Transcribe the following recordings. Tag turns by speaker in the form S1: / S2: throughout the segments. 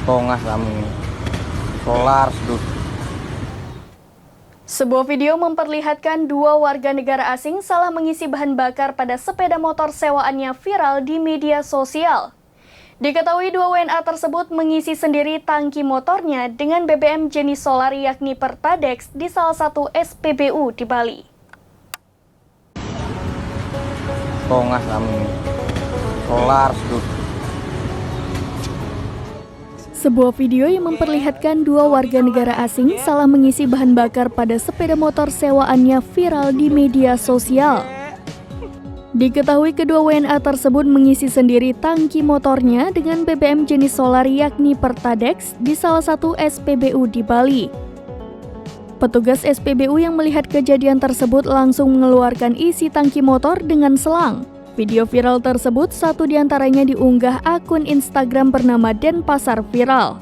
S1: Tongah kami solar sedut.
S2: Sebuah video memperlihatkan dua warga negara asing salah mengisi bahan bakar pada sepeda motor sewaannya viral di media sosial. Diketahui dua WNA tersebut mengisi sendiri tangki motornya dengan BBM jenis solar yakni Pertadex di salah satu SPBU di Bali.
S1: Tongah kami solar sedut.
S2: Sebuah video yang memperlihatkan dua warga negara asing salah mengisi bahan bakar pada sepeda motor sewaannya viral di media sosial. Diketahui kedua WNA tersebut mengisi sendiri tangki motornya dengan BBM jenis solar yakni Pertadex di salah satu SPBU di Bali. Petugas SPBU yang melihat kejadian tersebut langsung mengeluarkan isi tangki motor dengan selang. Video viral tersebut satu diantaranya diunggah akun Instagram bernama Denpasar Viral.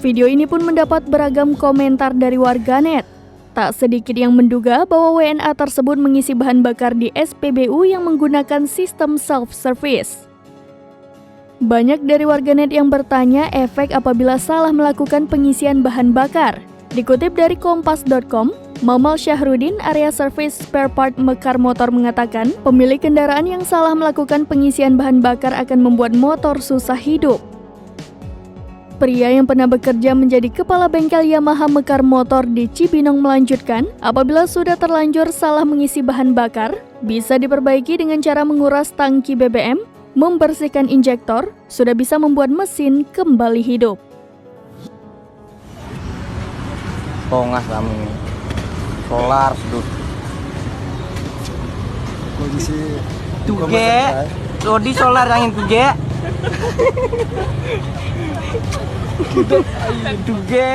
S2: Video ini pun mendapat beragam komentar dari warganet. Tak sedikit yang menduga bahwa WNA tersebut mengisi bahan bakar di SPBU yang menggunakan sistem self-service. Banyak dari warganet yang bertanya efek apabila salah melakukan pengisian bahan bakar. Dikutip dari kompas.com, Mamal Syahrudin, area service spare part Mekar Motor mengatakan, pemilik kendaraan yang salah melakukan pengisian bahan bakar akan membuat motor susah hidup. Pria yang pernah bekerja menjadi kepala bengkel Yamaha Mekar Motor di Cibinong melanjutkan, apabila sudah terlanjur salah mengisi bahan bakar, bisa diperbaiki dengan cara menguras tangki BBM, membersihkan injektor, sudah bisa membuat mesin kembali hidup.
S1: Tongah kami solar sedut.
S3: Kondisi
S4: Tuge, Rodi solar angin tuge. Tuge.